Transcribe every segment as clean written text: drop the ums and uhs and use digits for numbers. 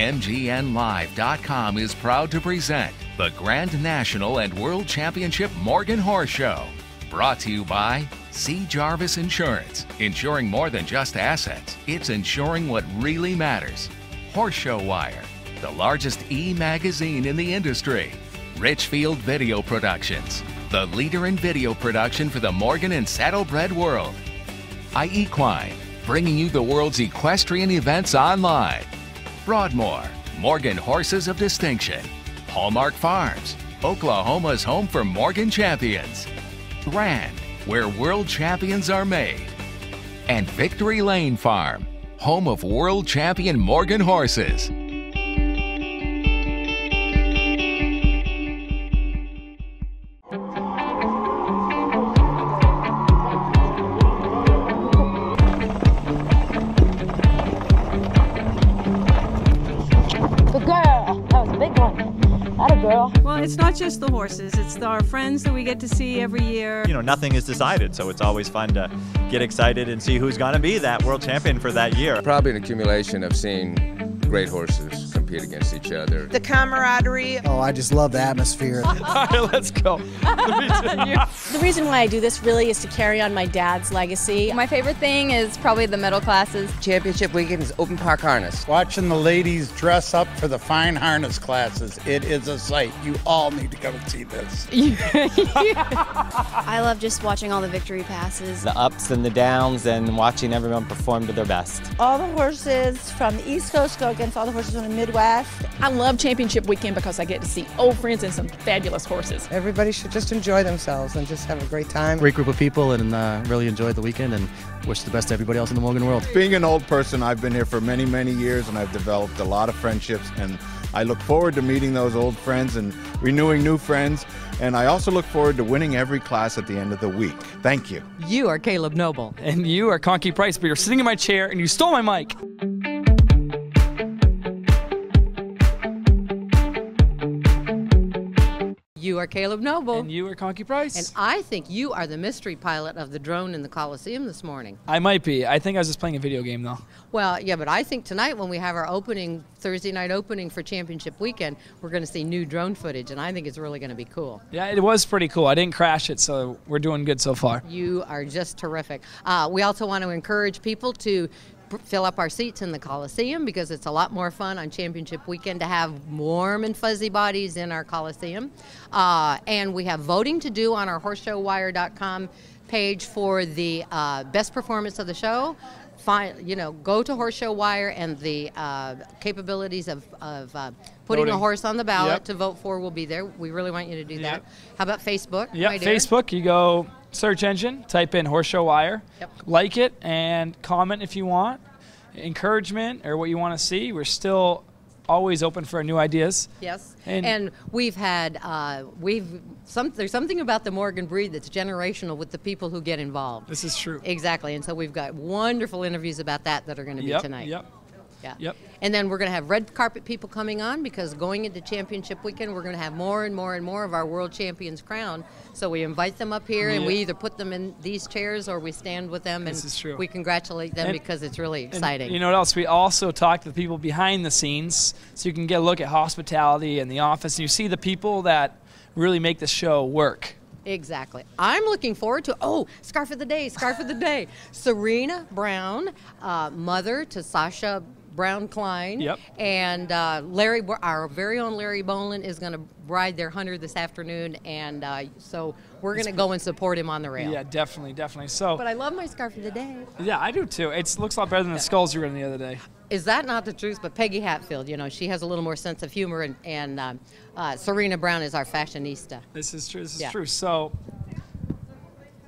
MGNLive.com is proud to present the Grand National and World Championship Morgan Horse Show. Brought to you by C. Jarvis Insurance. Insuring more than just assets, it's insuring what really matters. Horse Show Wire, the largest e-magazine in the industry. Richfield Video Productions, the leader in video production for the Morgan and Saddlebred world. iEquine, bringing you the world's equestrian events online. Broadmoor, Morgan Horses of Distinction. Hallmark Farms, Oklahoma's home for Morgan champions. Grand, where world champions are made. And Victory Lane Farm, home of world champion Morgan horses. Well, it's not just the horses, it's our friends that we get to see every year. You know, nothing is decided, so it's always fun to get excited and see who's going to be that world champion for that year. Probably an accumulation of seeing great horses compete against each other. The camaraderie. Oh, I just love the atmosphere. All right, let's go. The reason why I do this really is to carry on my dad's legacy. My favorite thing is probably the middle classes. Championship weekend is open park harness. Watching the ladies dress up for the fine harness classes, it is a sight. You all need to come and see this. I love just watching all the victory passes. The ups and the downs and watching everyone perform to their best. All the horses from the East Coast go against all the horses from the Midwest. I love championship weekend because I get to see old friends and some fabulous horses. Everybody should just enjoy themselves and just have a great time. Great group of people and really enjoyed the weekend and wish the best to everybody else in the Morgan world. Being an old person, I've been here for many, many years and I've developed a lot of friendships, and I look forward to meeting those old friends and renewing new friends. And I also look forward to winning every class at the end of the week. Thank you. You are Caleb Noble. And you are Conky Price, but you're sitting in my chair and you stole my mic. You are Caleb Noble. And you are Conky Price. And I think you are the mystery pilot of the drone in the Coliseum this morning. I might be. I think I was just playing a video game, though. Well, yeah, but I think tonight when we have our opening, Thursday night opening for Championship Weekend, we're going to see new drone footage, and I think it's really going to be cool. Yeah, it was pretty cool. I didn't crash it, so we're doing good so far. You are just terrific. We also want to encourage people to fill up our seats in the Coliseum because it's a lot more fun on Championship Weekend to have warm and fuzzy bodies in our Coliseum. And we have voting to do on our horseshowwire.com page for the best performance of the show. Go to Horse Show Wire, and the capabilities of putting voting. A horse on the ballot Yep. to vote for will be there. We really want you to do that. Yep. How about Facebook? Yeah, Facebook, you go search engine, type in Horse Show Wire, like it, and comment if you want. Encouragement or what you want to see. We're still always open for new ideas. Yes, and we've had there's something about the Morgan breed that's generational with the people who get involved. This is true. Exactly, and so we've got wonderful interviews about that are going to be tonight. Yeah. Yep. And then we're going to have red carpet people coming on because going into Championship Weekend, we're going to have more and more and more of our world champions crowned. So we invite them up here, and we either put them in these chairs or we stand with them, and this is true. We congratulate them because it's really exciting. And you know what else? We also talk to the people behind the scenes, so you can get a look at hospitality and the office, and you see the people that really make the show work. Exactly. I'm looking forward to, Scarf of the Day. Serena Brown, mother to Sasha Brown Klein. Yep. And Larry, our very own Larry Bolin is going to ride their hunter this afternoon, and so we're going to go and support him on the rail. Yeah, definitely. So. But I love my Scarf of the Day. Yeah, I do too. It looks a lot better than the skulls you were in the other day. Is that not the truth? But Peggy Hatfield, she has a little more sense of humor, and Serena Brown is our fashionista. This is true. This is true. So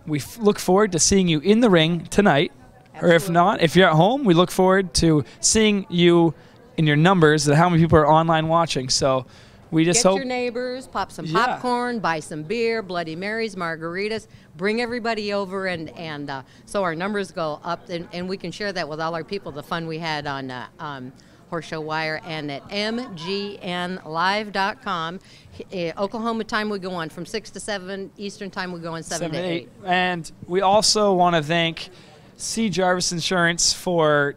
we look forward to seeing you in the ring tonight. Absolutely. Or if not, if you're at home, we look forward to seeing you in your numbers and how many people are online watching. So we just hope. Get your neighbors, pop some popcorn, buy some beer, Bloody Marys, margaritas, bring everybody over, and so our numbers go up, and we can share that with all our people, the fun we had on Horse Show Wire and at MGNLive.com. Oklahoma time we go on from 6 to 7, Eastern time we go on 7 to 8. And we also want to thank C. Jarvis Insurance for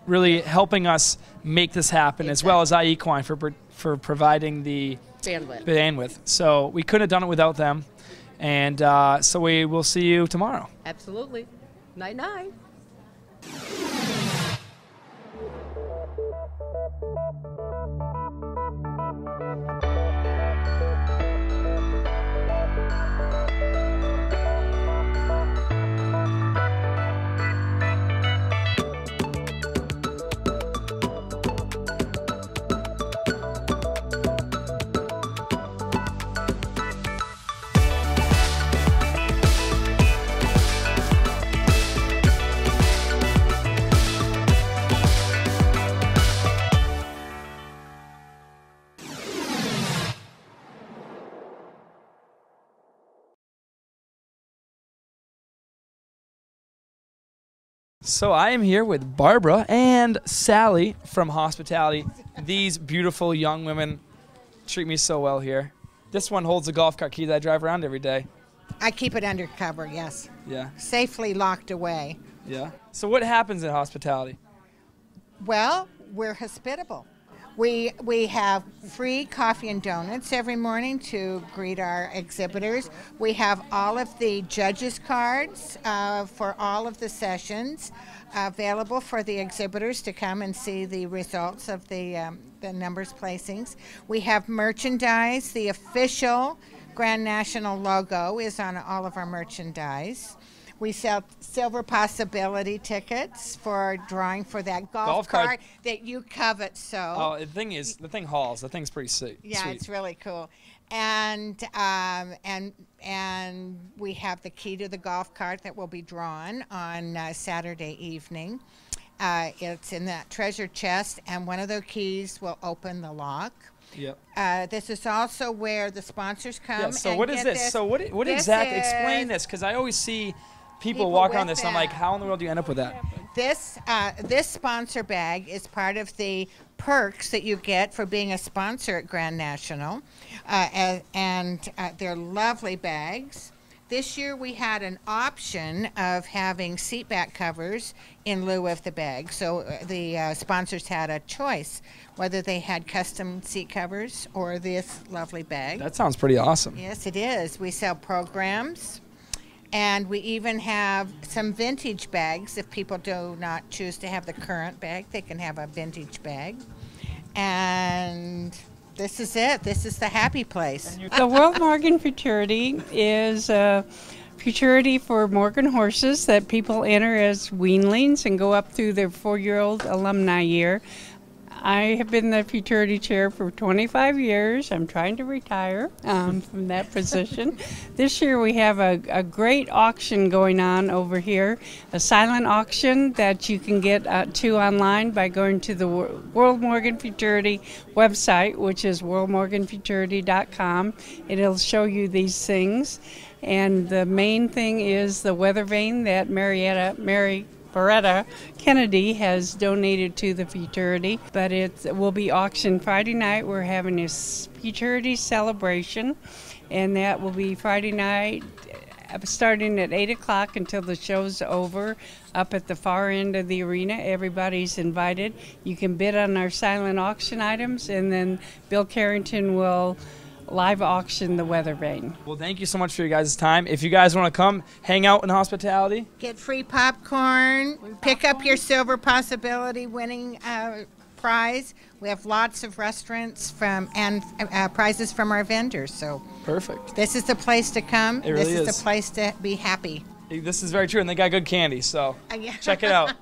really helping us make this happen, as well as Equine for providing the bandwidth. So we couldn't have done it without them. And so we will see you tomorrow. Absolutely. Night-night. So I am here with Barbara and Sally from hospitality. These beautiful young women treat me so well here. This one holds a golf cart key that I drive around every day. I keep it undercover, yes. Yeah. Safely locked away. Yeah. So what happens in hospitality? Well, we're hospitable. We have free coffee and donuts every morning to greet our exhibitors. We have all of the judges' cards for all of the sessions available for the exhibitors to come and see the results of the numbers placings. We have merchandise. The official Grand National logo is on all of our merchandise. We sell silver possibility tickets for drawing for that golf cart that you covet so. Oh, the thing hauls. The thing's pretty sick. Yeah, sweet. it's really cool. And we have the key to the golf cart that will be drawn on Saturday evening. It's in that treasure chest, and one of the keys will open the lock. Yep. This is also where the sponsors come. Yeah, so what is this? So what exactly? Explain this, because I always see people walk on this. I'm like, how in the world do you end up with that? This sponsor bag is part of the perks that you get for being a sponsor at Grand National, and they're lovely bags. This year we had an option of having seat back covers in lieu of the bag, so the sponsors had a choice whether they had custom seat covers or this lovely bag. That sounds pretty awesome. Yes, it is. We sell programs. And we even have some vintage bags. If people do not choose to have the current bag, they can have a vintage bag. And this is it. This is the happy place. The World Morgan Futurity is a futurity for Morgan horses that people enter as weanlings and go up through their 4-year-old alumni year. I have been the futurity chair for 25 years. I'm trying to retire from that position. This year we have a great auction going on over here, a silent auction that you can get to online by going to the World Morgan Futurity website, which is worldmorganfuturity.com. It'll show you these things. And the main thing is the weather vane that Maretta Kennedy has donated to the futurity, but it will be auctioned Friday night. We're having a futurity celebration, and that will be Friday night starting at 8 o'clock until the show's over up at the far end of the arena. Everybody's invited. You can bid on our silent auction items, and then Bill Carrington will live auction the weather vane. Well, thank you so much for your guys' time. If you guys want to come hang out in hospitality, get free popcorn, pick up your silver possibility winning prize. We have lots of restaurants and prizes from our vendors. So perfect. This is the place to come. It really this is is the place to be happy. This is very true, and they got good candy, so check it out.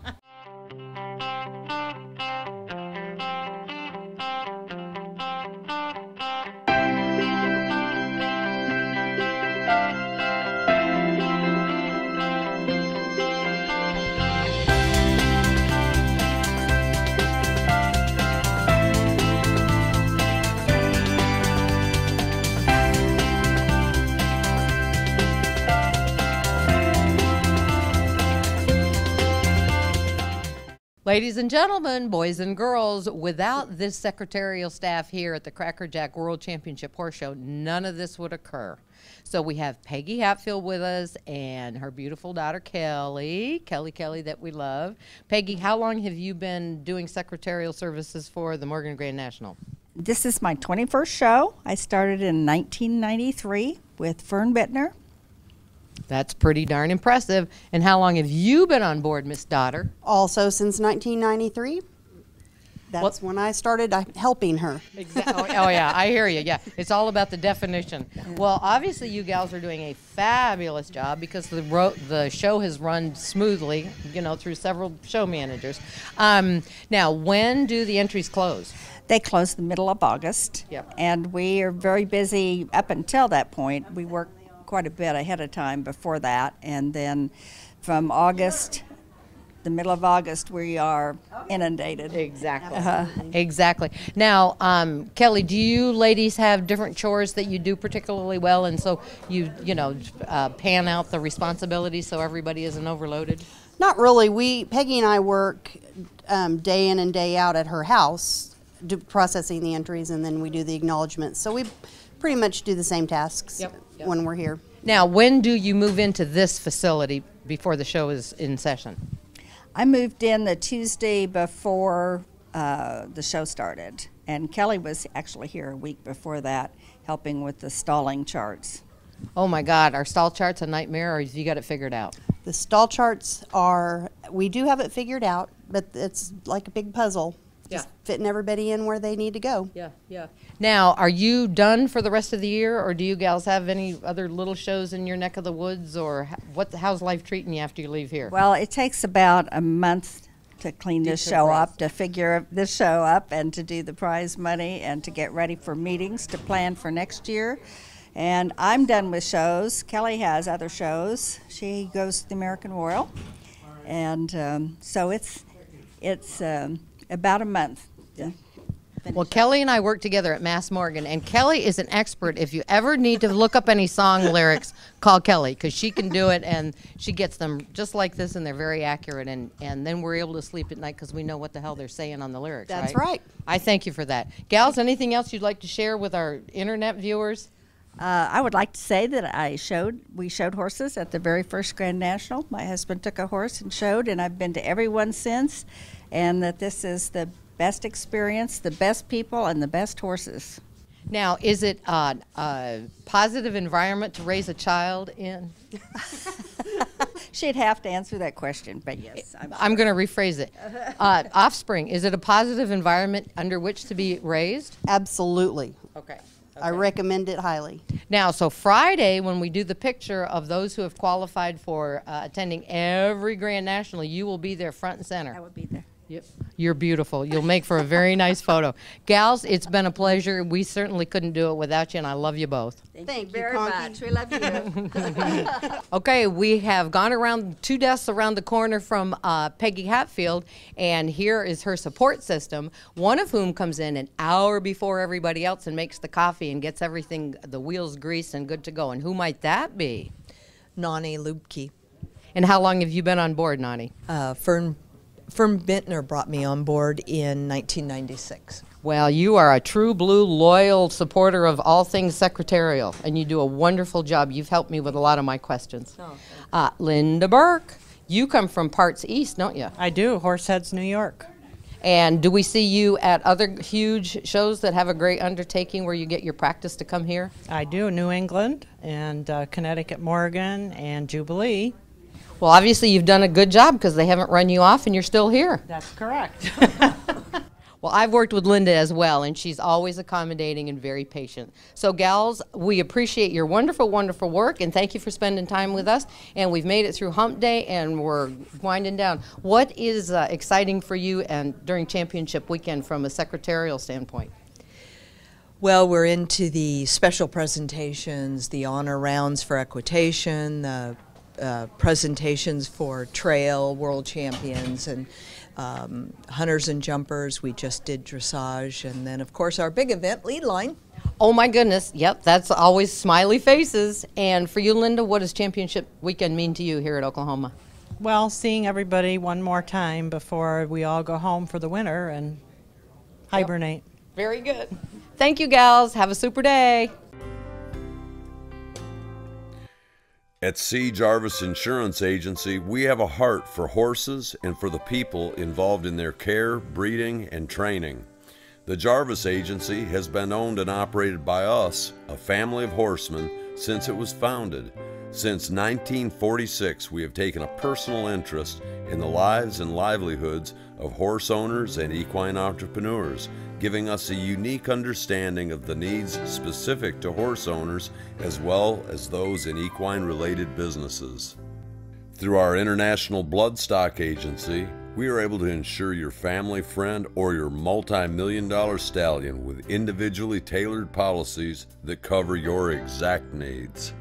Ladies and gentlemen, boys and girls, without this secretarial staff here at the Cracker Jack World Championship Horse Show, none of this would occur. So we have Peggy Hatfield with us and her beautiful daughter, Kelly that we love. Peggy, how long have you been doing secretarial services for the Morgan Grand National? This is my 21st show. I started in 1993 with Fern Bittner. That's pretty darn impressive. And how long have you been on board, Miss Daughter? Also since 1993. That's when I started helping her. Exactly. Oh, yeah, I hear you. Yeah, it's all about the definition. Well, obviously you gals are doing a fabulous job because the show has run smoothly, you know, through several show managers. Now, when do the entries close? They close the middle of August. Yep. And we are very busy up until that point. We work quite a bit ahead of time before that, and then from August, the middle of August, we are inundated. Exactly. Exactly. Now, Kelly, do you ladies have different chores that you do particularly well, and so you pan out the responsibilities so everybody isn't overloaded? Not really. Peggy and I work day in and day out at her house, processing the entries, and then we do the acknowledgments. So we pretty much do the same tasks when we're here. Now, when do you move into this facility before the show is in session? I moved in the Tuesday before the show started, and Kelly was actually here a week before that, helping with the stalling charts. Oh my God, are stall charts a nightmare, or have you got it figured out? The stall charts we do have it figured out, but it's like a big puzzle. Just fitting everybody in where they need to go. Yeah. Now, are you done for the rest of the year, or do you gals have any other little shows in your neck of the woods, or how's life treating you after you leave here? Well, it takes about a month to clean this show up, to figure this show up, and to do the prize money, and to get ready for meetings, to plan for next year. And I'm done with shows. Kelly has other shows. She goes to the American Royal, and so it's about a month. Well, Kelly and I work together at Mass Morgan, and Kelly is an expert. If you ever need to look up any song lyrics, call Kelly, because she can do it, and she gets them just like this, and they're very accurate, and then we're able to sleep at night because we know what the hell they're saying on the lyrics. That's right. I thank you for that. Gals, anything else you'd like to share with our internet viewers? I would like to say that we showed horses at the very first Grand National. My husband took a horse and showed, and I've been to every one since, and that this is the best experience, the best people, and the best horses. Now, is it a positive environment to raise a child in? She'd have to answer that question, but yes. I'm going to rephrase it. Offspring, is it a positive environment under which to be raised? Absolutely. Okay. I recommend it highly. Now, so Friday, when we do the picture of those who have qualified for attending every Grand National, you will be there front and center. I will be there. Yep. You're beautiful. You'll make for a very nice photo. Gals, it's been a pleasure. We certainly couldn't do it without you, and I love you both. Thank you very much. We love you. Okay, we have gone around 2 desks around the corner from Peggy Hatfield, and here is her support system, one of whom comes in an hour before everybody else and makes the coffee and gets everything, the wheels greased and good to go. And who might that be? Nani Lubke. And how long have you been on board, Nani? Fern Bittner brought me on board in 1996. Well, you are a true blue, loyal supporter of all things secretarial, and you do a wonderful job. You've helped me with a lot of my questions. Linda Burke, you come from parts east, don't you? I do, Horseheads, New York. And do we see you at other huge shows that have a great undertaking where you get your practice to come here? I do, New England and Connecticut Morgan and Jubilee. Well, obviously you've done a good job because they haven't run you off and you're still here. That's correct. Well, I've worked with Linda as well, and she's always accommodating and very patient. So, gals, we appreciate your wonderful, wonderful work, and thank you for spending time with us. And we've made it through Hump Day, and we're winding down. What is exciting for you and during championship weekend from a secretarial standpoint? Well, we're into the special presentations, the honor rounds for equitation, the presentations for trail world champions, and hunters and jumpers. We just did dressage, and then of course our big event, lead line. Oh my goodness, yep, that's always smiley faces. And for you, Linda, what does championship weekend mean to you here at Oklahoma? Well, seeing everybody one more time before we all go home for the winter and hibernate. Very good. Thank you, gals. Have a super day. At C. Jarvis Insurance Agency, we have a heart for horses and for the people involved in their care, breeding, and training. The Jarvis Agency has been owned and operated by us, a family of horsemen, since it was founded. Since 1946, we have taken a personal interest in the lives and livelihoods of horse owners and equine entrepreneurs, giving us a unique understanding of the needs specific to horse owners as well as those in equine-related businesses. Through our International Bloodstock Agency, we are able to insure your family, friend, or your multi-million-dollar stallion with individually tailored policies that cover your exact needs.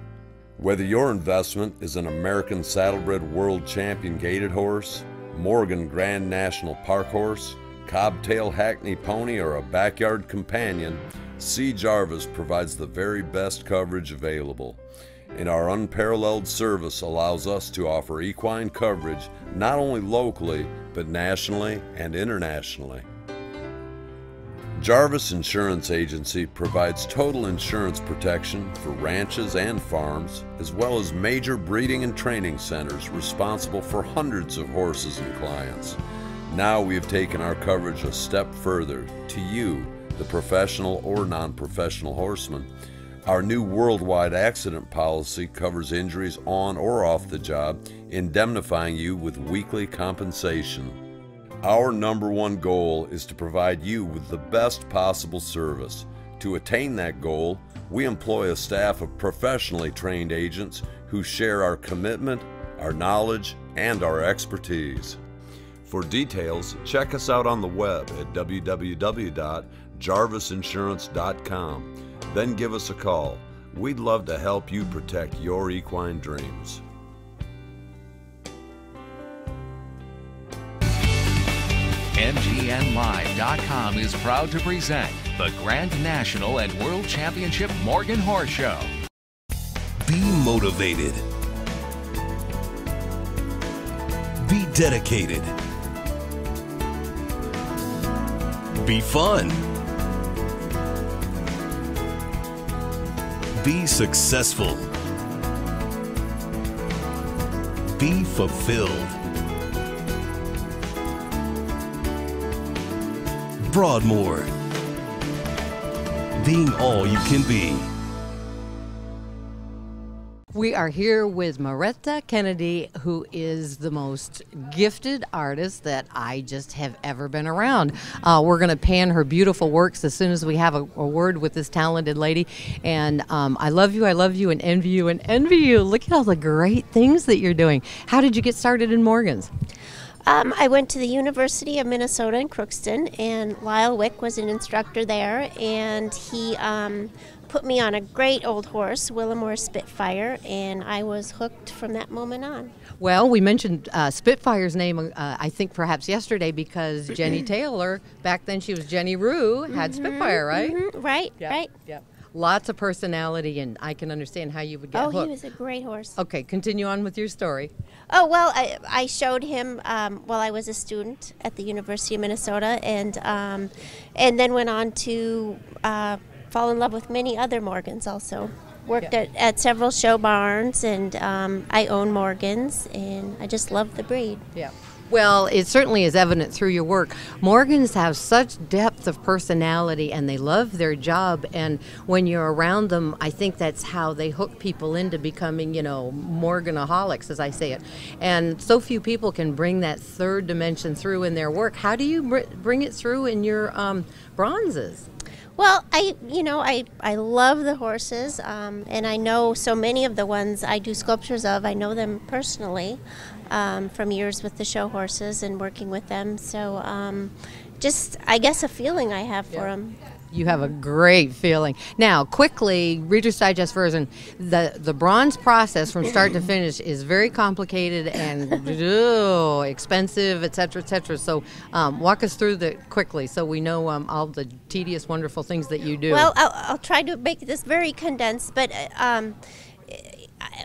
Whether your investment is an American Saddlebred World Champion Gaited Horse, Morgan Grand National Park Horse, Cobtail Hackney Pony, or a backyard companion, C. Jarvis provides the very best coverage available. And our unparalleled service allows us to offer equine coverage not only locally, but nationally and internationally. Jarvis Insurance Agency provides total insurance protection for ranches and farms, as well as major breeding and training centers responsible for hundreds of horses and clients. Now we have taken our coverage a step further to you, the professional or non-professional horseman. Our new worldwide accident policy covers injuries on or off the job, indemnifying you with weekly compensation. Our number one goal is to provide you with the best possible service. To attain that goal, we employ a staff of professionally trained agents who share our commitment, our knowledge, and our expertise. For details, check us out on the web at www.jarvisinsurance.com. Then give us a call. We'd love to help you protect your equine dreams. MGNLive.com is proud to present the Grand National and World Championship Morgan Horse Show. Be motivated. Be dedicated. Be fun. Be successful. Be fulfilled. Broadmoor. Being all you can be. We are here with Maretta Kennedy, who is the most gifted artist that I just have ever been around. We're going to pan her beautiful works as soon as we have a word with this talented lady. And I love you, and envy you, and envy you. Look at all the great things that you're doing. How did you get started in Morgan's? I went to the University of Minnesota in Crookston, and Lyle Wick was an instructor there, and he put me on a great old horse, Willamore Spitfire, and I was hooked from that moment on. Well, we mentioned Spitfire's name, I think perhaps yesterday, because Jenny Taylor, back then she was Jenny Rue, had Spitfire, right? Right, yep, right. Yep. Lots of personality, and I can understand how you would get hooked. Oh, he was a great horse. Okay, continue on with your story. Oh, well, I showed him while I was a student at the University of Minnesota, and then went on to fall in love with many other Morgans also. Worked at several show barns, and I own Morgans, and I just love the breed. Yeah. Well, it certainly is evident through your work. Morgans have such depth of personality, and they love their job, and when you're around them, I think that's how they hook people into becoming, Morganaholics, as I say it. And so few people can bring that third dimension through in their work. How do you bring it through in your bronzes? Well, I love the horses, and I know so many of the ones I do sculptures of. I know them personally from years with the show horses and working with them. So just, I guess, a feeling I have for them. You have a great feeling. Now, quickly, Reader's Digest version, the bronze process from start to finish is very complicated and expensive, et cetera, et cetera. So walk us through quickly so we know all the tedious, wonderful things that you do. Well, I'll try to make this very condensed, but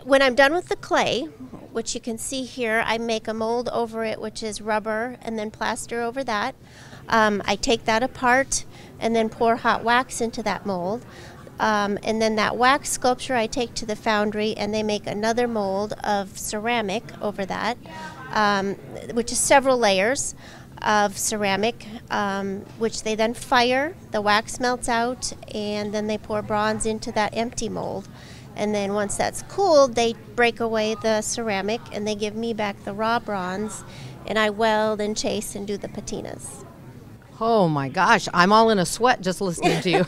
when I'm done with the clay, which you can see here. I make a mold over it, which is rubber, and then plaster over that. I take that apart and then pour hot wax into that mold. And then that wax sculpture I take to the foundry, and they make another mold of ceramic over that, which is several layers of ceramic, which they then fire. The wax melts out, and then they pour bronze into that empty mold. And then once that's cooled, they break away the ceramic, and they give me back the raw bronze, and I weld and chase and do the patinas. Oh my gosh, I'm all in a sweat just listening to you.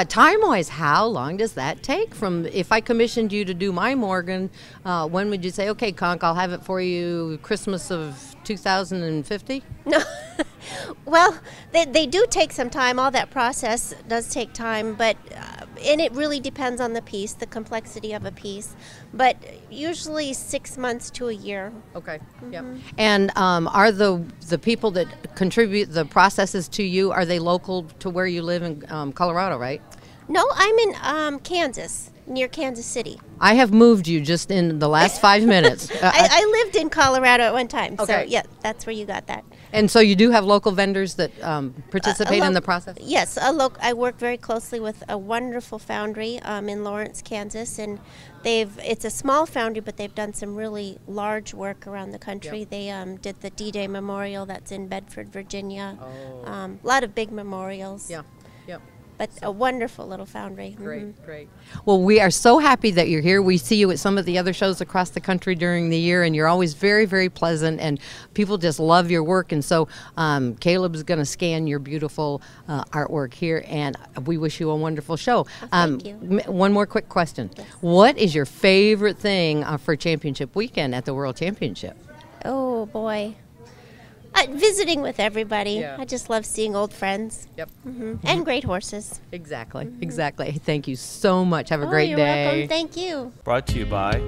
Time-wise, how long does that take? From if I commissioned you to do my Morgan, when would you say, okay, Conk, I'll have it for you Christmas of 2050? No. Well, they do take some time. All that process does take time, but and it really depends on the piece, the complexity of a piece. But usually 6 months to a year. Okay. Yep. And are the people that contribute the processes to you, are they local to where you live in Colorado, right? No, I'm in Kansas, near Kansas City. I have moved you just in the last 5 minutes. I lived in Colorado at one time, Okay. so yeah, that's where you got that. And so you do have local vendors that participate in the process? Yes, I work very closely with a wonderful foundry in Lawrence, Kansas, and it's a small foundry, but they've done some really large work around the country. Yep. They did the D-Day Memorial that's in Bedford, Virginia. A lot of big memorials. Yeah. Yep. But a wonderful little foundry. Great, great. Well, we are so happy that you're here. We see you at some of the other shows across the country during the year, and you're always very, very pleasant, and people just love your work. And so Caleb's going to scan your beautiful artwork here, and we wish you a wonderful show. Thank you. One more quick question. Yes. What is your favorite thing for Championship Weekend at the World Championship? Oh, boy. Visiting with everybody. Yeah. I just love seeing old friends. Yep. And great horses. Exactly, exactly. Thank you so much. Have a Oh, great you're day. welcome. Thank you. Brought to you by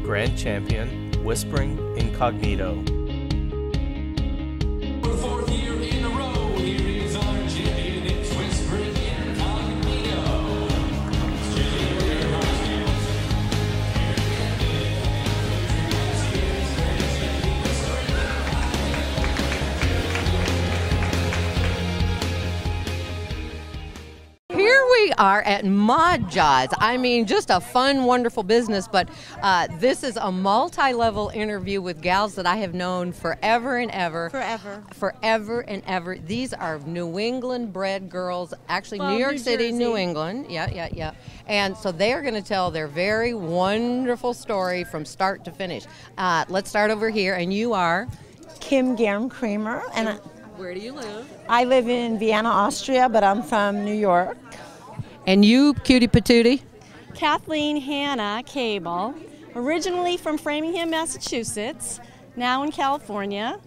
Grand Champion Whispering Incognito. For the fourth year in a row, here is our champion. It's Whispering Incognito. Here we are at Jods. I mean, just a fun, wonderful business, but this is a multi-level interview with gals that I have known forever and ever. Forever. Forever and ever. These are New England-bred girls, actually Well, New York New City, Jersey. New England. Yeah. And so they are going to tell their very wonderful story from start to finish. Let's start over here, and you are? Kim Germ-Cramer, and Where do you live? I live in Vienna, Austria, but I'm from New York. And you, cutie patootie? Kathleen Hannah Kabel, originally from Framingham, Massachusetts, now in California.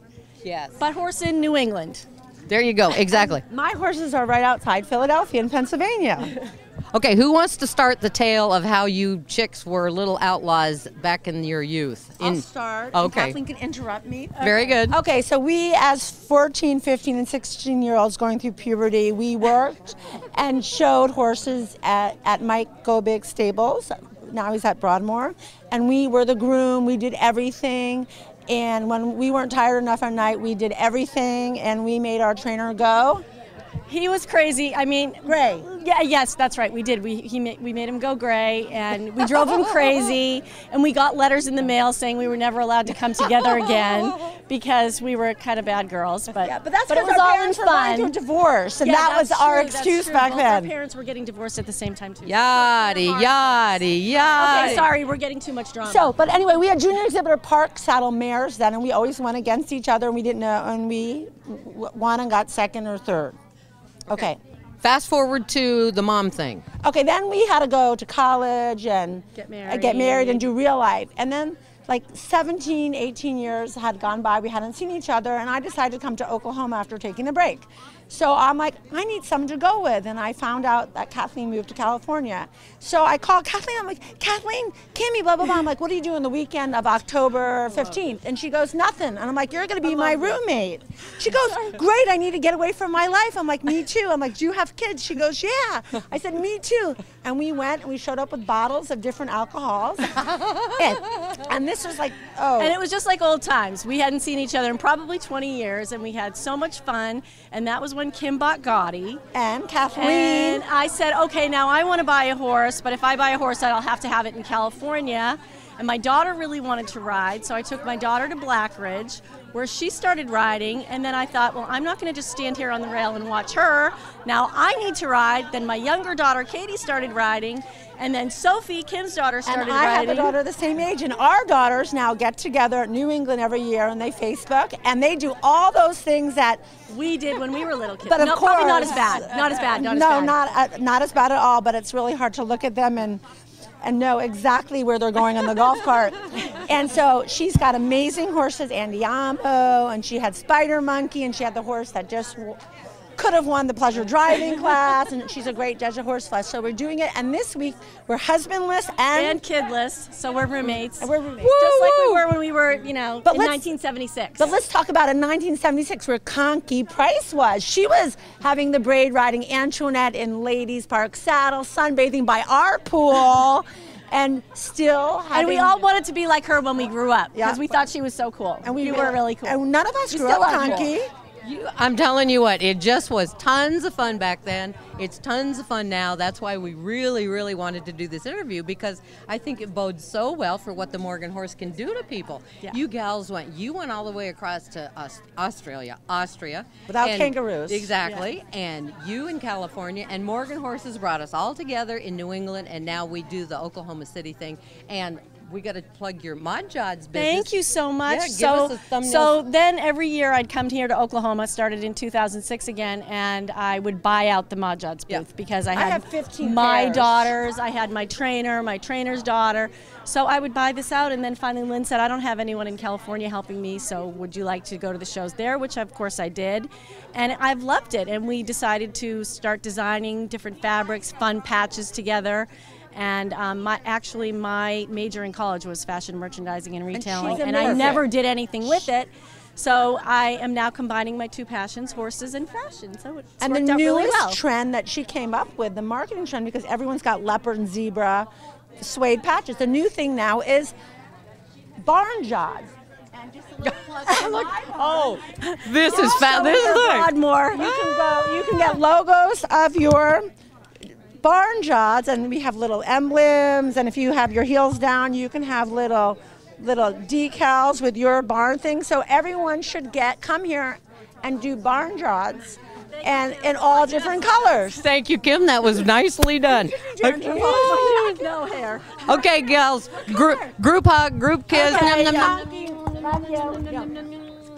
Yes. But horse in New England. There you go, exactly. My horses are right outside Philadelphia in Pennsylvania. Okay, who wants to start the tale of how you chicks were little outlaws back in your youth? I'll start. and Okay. Kathleen can interrupt me. Very good. Okay, so we as 14, 15, and 16-year-olds going through puberty, we worked and showed horses at Mike Gobig's stables. Now he's at Broadmoor. And we were the groom. We did everything. And when we weren't tired enough at night, we did everything. And we made our trainer go. He was crazy. I mean, Gray. Yeah, yes, that's right. We did. We made him go gray, and we drove him crazy. And we got letters in the mail saying we were never allowed to come together again because we were kind of bad girls. But Yeah, but that's it because was our all in parents were going fun. through a divorce, and Yeah, that was that's our true, that's excuse true. back Both then. Our parents were getting divorced at the same time too. Yaddy, yaddy, yaddy. Okay, sorry, we're getting too much drama. So, but anyway, we had junior exhibitor park saddle mares then, and we always went against each other, and we didn't know, and we won and got second or third. Okay. Fast forward to the mom thing. Okay, then we had to go to college and Get married and do real life. And then like 17, 18 years had gone by. We hadn't seen each other, and I decided to come to Oklahoma after taking a break. So I'm like, I need someone to go with. And I found out that Kathleen moved to California. So I called Kathleen. I'm like, Kathleen, Kimmy, blah, blah, blah. I'm like, what are you doing the weekend of October 15th? And she goes, nothing. And I'm like, you're going to be my roommate. She goes, great, I need to get away from my life. I'm like, me too. I'm like, do you have kids? She goes, yeah. I said, me too. And we went and we showed up with bottles of different alcohols. and this was like, oh. And it was just like old times. We hadn't seen each other in probably 20 years, and we had so much fun. And that was when Kim bought Gotti. And Kathleen. And I said, okay, now I want to buy a horse, but if I buy a horse, I'll have to have it in California. And my daughter really wanted to ride, so I took my daughter to Blackridge, where she started riding. And then I thought, well, I'm not going to just stand here on the rail and watch her. Now I need to ride. Then my younger daughter, Katie, started riding. And then Sophie, Kim's daughter, started riding. And I have a daughter the same age, and our daughters now get together at New England every year, and they Facebook, and they do all those things that we did when we were little kids. But of no, course, probably not as bad. Not as bad. Not no, as bad. not as bad at all. But it's really hard to look at them and know exactly where they're going on the golf cart. And so she's got amazing horses, Andiamo, and she had Spider Monkey, and she had the horse that just could have won the pleasure driving class, and she's a great judge of horse flesh. So we're doing it, and this week we're husbandless and kidless, so we're roommates. And we're roommates. Just like we were when we were, in 1976. But let's talk about in 1976 where Conky Price was. She was having the braid riding Antoinette in Ladies Park Saddle, sunbathing by our pool. And still having... And we all wanted to be like her when we grew up, because we thought she was so cool. And we were really cool. And none of us grew up Conky. I'm telling you what, it just was tons of fun back then. It's tons of fun now. That's why we really, really wanted to do this interview, because I think it bodes so well for what the Morgan horse can do to people. Yeah. You gals you went all the way across to Austria. Without kangaroos. Exactly. Yeah. And you in California, and Morgan horses brought us all together in New England, and now we do the Oklahoma City thing. And we got to plug your Mod Jods business. Thank you so much. Yeah, give us a thumbnail. So then every year I'd come here to Oklahoma, started in 2006 again, and I would buy out the Mod Jods booth because I had 15 my pairs. daughters, I had my trainer, my trainer's daughter. So I would buy this out, and then finally Lynn said, I don't have anyone in California helping me, so would you like to go to the shows there, which of course I did. And I've loved it, and we decided to start designing different fabrics, fun patches together. And my major in college was fashion merchandising and retailing, and I never did anything with it. So I am now combining my two passions, horses and fashion. So it's and the worked out really newest well. trend that she came up with, the marketing trend, because everyone's got leopard and zebra suede patches. The new thing now is barn jods. And just a little plug this is fabulous. Broadmoor. You can get logos of your barn jods, and we have little emblems, and if you have your heels down, you can have little decals with your barn thing. So everyone should come here and do barn jods, and in all different colors. Thank you, Kim. That was nicely done. No hair. Okay, gals. Group hug, group kiss. Okay,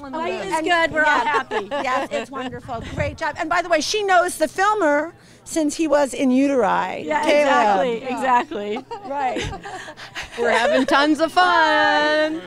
It's good. We're all happy. Yes, it's wonderful. Great job. And by the way, she knows the filmer since he was in uteri. Yeah, Caleb. exactly. Right. We're having tons of fun.